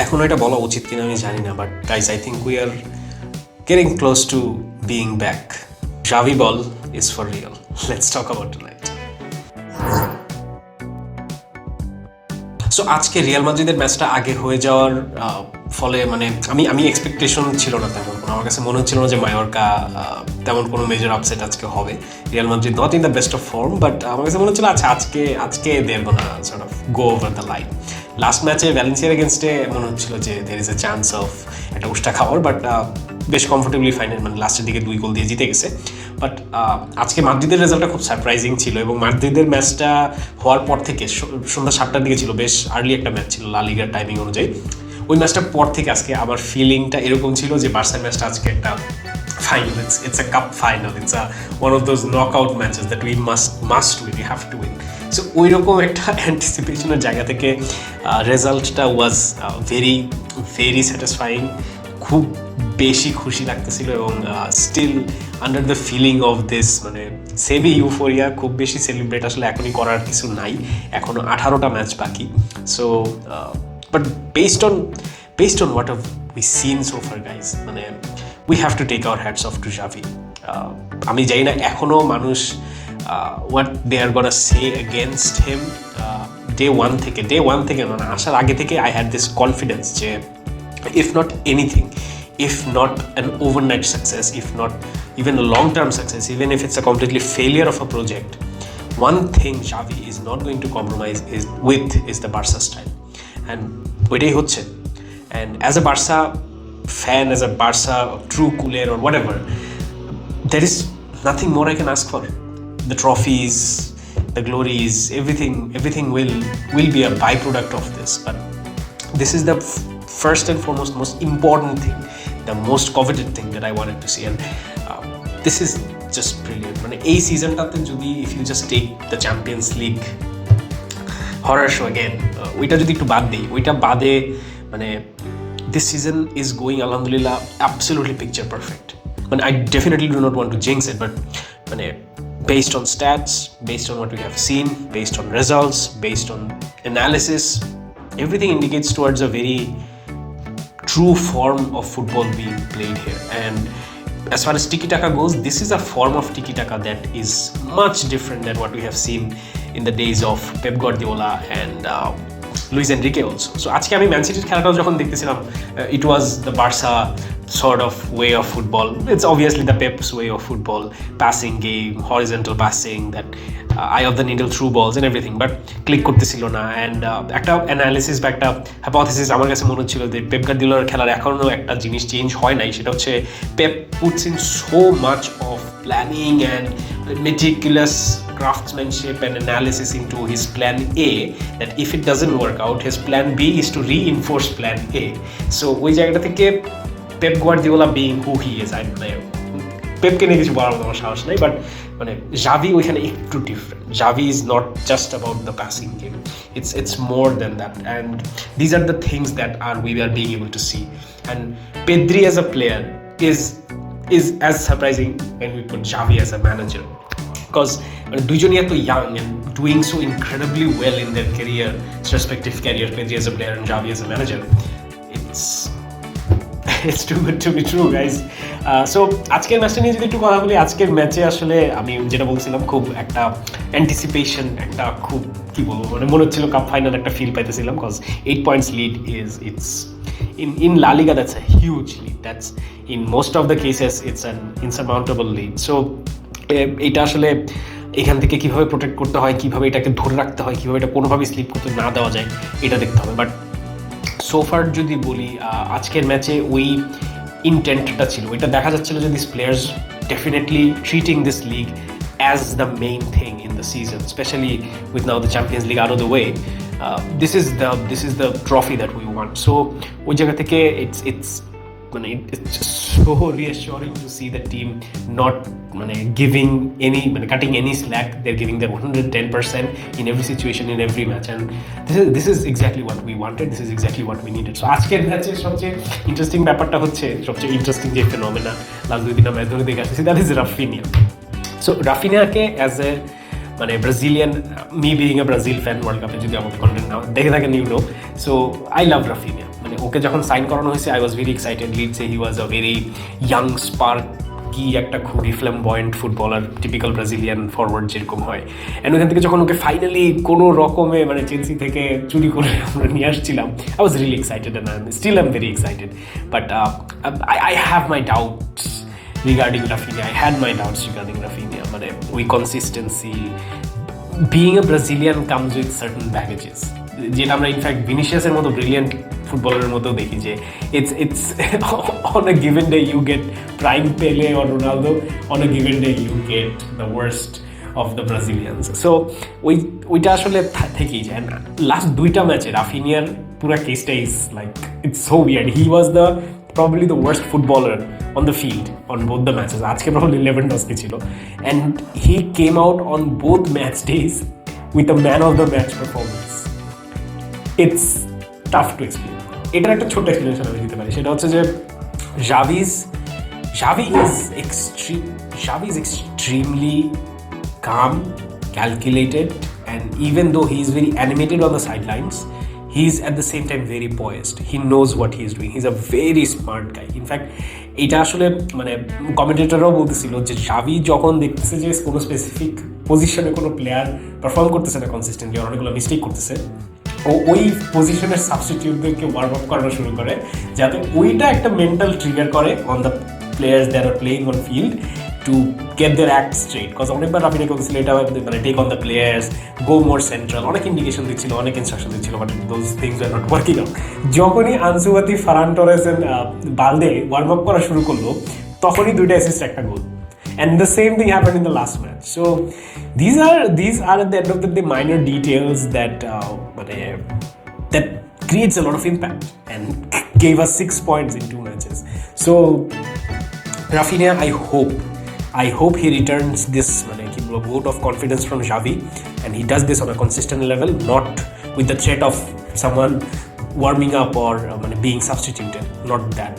এখনো এটা বলা উচিত কিনা আমি জানি না, but guys I think we are getting close two being back. Xavi ball is for real. Let's talk about tonight. So আজকে রিয়াল মাদ্রিদের ম্যাচটা আগে হয়ে যাওয়ার ফলে মানে আমি এক্সপেকটেশন ছিল না তেমন কোনো, আমার কাছে মনে হচ্ছিল না যে মায়োরকা তেমন কোনো মেজর আপসেট আজকে হবে। Real Madrid not in the best of form, but আমার কাছে মনে হচ্ছিল আচ্ছা আজকে there gonna sort of go over the line. Last ম্যাচে ভ্যালেন্সিয়ার এগেনস্টে মনে হচ্ছিল যে there is a chance of একটা উষ্টা খাওয়ার, বাট বেশ কমফোর্টেবলি ফাইনাল মানে লাস্টের দিকে 2 গোল দিয়ে জিতে গেছে। বাট আজকে মাদ্রিদের রেজাল্টটা খুব সারপ্রাইজিং ছিল, এবং মাদ্রিদের ম্যাচটা হওয়ার পর থেকে সন্ধ্যা 7টার দিকে ছিল, বেশ আর্লি একটা ম্যাচ ছিল লা লিগার টাইমিং অনুযায়ী। ওই ম্যাচটার পর থেকে আজকে আমার ফিলিংটা এরকম ছিল যে বার্সার ম্যাচটা আজকে একটা final, it's a cup final, it's one of those knock out matches that we must win, we have to win. So ওই রকম একটা অ্যান্টিসিপেশনের জায়গা থেকে রেজাল্টটা ওয়াজ ভেরি ভেরি স্যাটিসফাইং, খুব বেশি খুশি লাগতেছিল, এবং still under the feeling of this মানে সেমি ইউফোরিয়া। খুব বেশি সেলিব্রেট আসলে এখনই করার কিছু নাই, এখনও 18টা ম্যাচ বাকি। So but based on what have we seen so far guys, মানে we have to take our hats off to Xavi। আমি জানি না এখনও মানুষ what they are gonna say against him. Day one থেকে মানে আসার আগে থেকে আই হ্যাড দিস কনফিডেন্স যে if not anything, if not an overnight success, if not even a long-term success, even if it's a completely failure of a project, one thing Xavi is not going to compromise is the Barca style, and ওইটাই হচ্ছে। And as a Barca fan, as a Barca true cooler or whatever, there is nothing more I can ask for. The trophies, the glories, everything will be a byproduct of this, but this is the first and foremost most important thing, the most coveted thing that I wanted to see, and this is just brilliant. মানে এই সিজনটাতে যদি if you just take the Champions League horror show again, ওইটা যদি একটু বাদ দিই, ওইটা বাদে মানে this season is going alhamdulillah absolutely picture perfect. মানে I definitely do not want to jinx it, but মানে based on stats, based on what we have seen, based on results, based on analysis, everything indicates towards a very true form of football being played here. And as far as Tiki-Taka goes, this is a form of Tiki-Taka that is much different than what we have seen in the days of Pep Guardiola and Luis Enrique also. So আজকে আমি man সিটির খেলাটাও যখন দেখতেছিলাম, it was the Barca sort of way of football. It's obviously the Pep's way of football, passing game, horizontal passing, that eye of the needle through balls and everything, but click করতেছিল না। And একটা analysis বা একটা hypothesis আমার কাছে মনে হচ্ছিল যে পেপ গার্দিওলার খেলার এখনও একটা জিনিস চেঞ্জ হয় নাই, সেটা হচ্ছে Pep puts in so much of planning and meticulous craftsmanship and analysis into his plan A, that if it doesn't work out, his plan B is to reinforce plan A. So ওই জায়গাটা থেকে Pep Guardiola being who he is, পেপকে নিয়ে কিছু বলার আমার সাহস নাই, বাট মানে Xavi ওইখানে একটু different. Xavi is not just about the passing game, it's more than that, and these are the things that we are being able to see. And Pedri as a player is as surprising when we put Xavi as a manager, because দুইজনই এত young and doing so incredibly well in their respective career, Pedri as a player and Xavi as a manager. It's too good to be true, guys. So আজকের ম্যাচটা নিয়ে যদি একটু কথা বলি, আজকের ম্যাচে আসলে আমি যেটা বলছিলাম খুব একটা অ্যান্টিসিপেশন, একটা খুব কি বলবো মানে মনে হচ্ছিল কাপ ফাইনাল একটা feel পাইতেছিলাম, because 8 points lead it's in La-Liga that's a huge lead, that's in most of the cases it's an insurmountable lead. So এটা আসলে এখান থেকে কীভাবে প্রোটেক্ট করতে হয়, কীভাবে এটাকে ধরে রাখতে হয়, কীভাবে এটা কোনোভাবেই স্লিপ করতে না দেওয়া যায়, এটা দেখতে হবে। বাট সোফার যদি বলি আজকের ম্যাচে ওই ইন্টেন্টটা ছিল, ওইটা দেখা যাচ্ছিল যে this players definitely treating this league as the main thing in the season, specially with now the champions league out of the way. This is the trophy that we want. So ওই জায়গা থেকে it's just so reassuring to see the team not giving any cutting any slack. They're giving their 110% in every situation, in every match, and this is exactly what we wanted, this is exactly what we needed. So আজকের ম্যাচে সবচেয়ে interesting ব্যাপারটা হচ্ছে, সবচেয়ে interesting যে phenomena last 2-3 match ধরে দেখে আসছি, দ্যাট ইজ রাফিনিয়া। সো রাফিনিয়াকে as a Brazilian, me being a Brazil fan, world কাপে যদি আমাকে কন্টেন্ট না দেখে থাকেন, you know, so I love Raphinha. মানে ওকে যখন সাইন করানো হয়েছে আই ওয়াজ ভেরি এক্সাইটেড। লিডসে he was a very young spark, কি একটা খুবই flamboyant footballer, typical Brazilian forward যেরকম হয়। অ্যান্ড ওখান থেকে যখন ওকে ফাইনালি কোনো রকমে মানে চেলসি থেকে চুরি করে আমরা নিয়ে আসছিলাম, I was really excited and still I am very excited. But I have my doubts regarding Rafinha. I had my doubts regarding Rafinha. মানে ওই consistency, being a Brazilian comes with certain baggages, যেটা আমরা in fact ভিনিসিয়াসের মতো brilliant ফুটবলারের মতো দেখি যে it's on a given day you get prime Pele or Ronaldo, on a given day you get the worst of the Brazilians. So ওইটা আসলে থেকেই যায়। লাস্ট দুইটা ম্যাচে রাফিনিয়ার পুরা কেসটা is like it's so weird. He was the probably the worst footballer on the field on both the matches. আজকে probably Lewandowski ছিল, and he came out on both match days with a man of the match performance. It's tough to explain. এটার একটা ছোট explanation আমি দিতে পারি, সেটা হচ্ছে যে Xavi is extremely calm, calculated, and even though he is very animated on the sidelines, he's at the same time very poised. He knows what he's doing. He's a very smart guy. In fact, এটা আসলে মানে কমেন্টেটররাও বলতেছিল যে Xavi যখন দেখতেছে যে কোনো specific পজিশনে কোনো প্লেয়ার পারফর্ম করতেছে না কনসিস্টেন্টলি, অনেকগুলো মিস্টেক করতেছে, ও ওই পজিশনের সাবস্টিটিউটদেরকে ওয়ার্ম আপ করানো শুরু করে, যাতে ওইটা একটা মেন্টাল ট্রিগার করে on the players that are playing on field to get their act straight. Because অনেকবার রাফিনিয়া বলছিল এটা মানে take on the players, go more central, অনেক ইন্ডিকেশন দিচ্ছিল, অনেক ইনস্ট্রাকশন দিচ্ছিল, but those things are not working out. যখনই Ansu Fati, Ferran Torres and Balde warm up করা শুরু করলো, তখনই দুইটা অ্যাসিস্ট, একটা গোল। And the same thing happened in the last match. So these are at the end of the day minor details that that creates a lot of impact and gave us 6 points in 2 matches. So Rafinha, I hope he returns this vote of confidence from Xavi, and he does this on a consistent level, not with the threat of someone warming up or being substituted. Not that.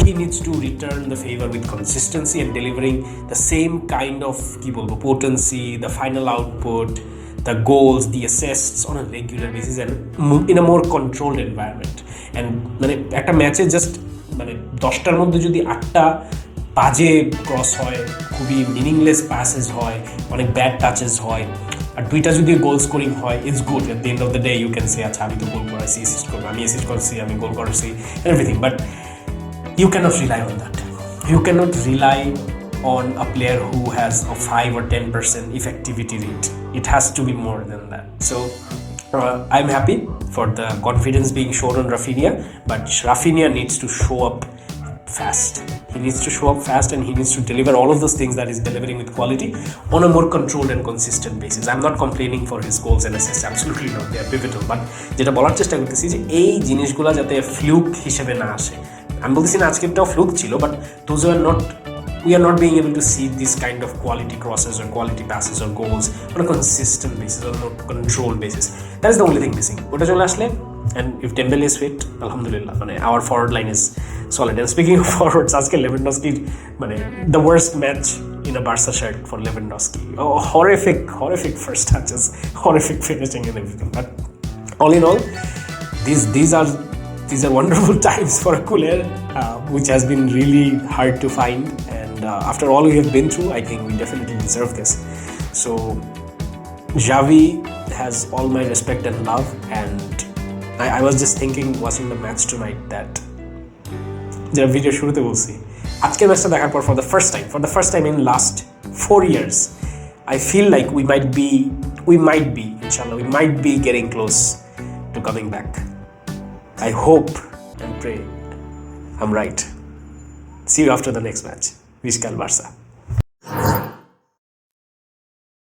He needs to return the favor with consistency and delivering the same kind of potency, the final output, the goals, the assists on a regular basis and in a more controlled environment. And একটা ম্যাচে just 10টার মধ্যে যদি 8টা বাজে cross হয়, খুবই meaningless passage হয়, অনেক bad touches হয়, আর 2টা যদি গোল স্কোরিং হয়, it's good. At the end of the day you can say আচ্ছা আমি তো গোল করেছি, আমি অ্যাসিস্ট করছি, আমি গোল করেছি, everything. But you cannot rely on that. You cannot rely on a player who has a 5 or 10% effectivity rate. It has to be more than that. So I'm happy for the confidence being shown on Rafinha, but Rafinha needs to show up fast. He needs to show up fast and he needs to deliver all of those things that he's delivering with quality on a more controlled and consistent basis. I'm not complaining for his goals and assists, absolutely not, they are pivotal, but যেটা বলার চেষ্টা করতেছি যে এই জিনিসগুলো যাতে fluke হিসেবে না আসে। আমি বলতেছি না আজকেরটাও ফ্লুক ছিল, but we are not being able to see this kind of quality crosses or quality passes or goals on a consistent basis or on a controlled basis. That is the only thing missing. ওটা চলে আসলে, and if Dembele is fit, alhamdulillah, our forward line is solid. And speaking of forwards, আজকে Lewandowski the worst match in a Barca shirt for Lewandowski. Horrific first touches, horrific finishing and everything. But all in all, these are wonderful times for a Kuler, which has been really hard to find. And after all we have been through, I think we definitely deserve this. So Xavi has all my respect and love. And I was just thinking, watching the match tonight, that যেটা video শুরুতে বলছি, আজকের ম্যাচটা দেখার পর for the first time in last 4 years, I feel like we might be getting close to coming back. I hope and pray I'm right. See you after the next match. Visca el Barça.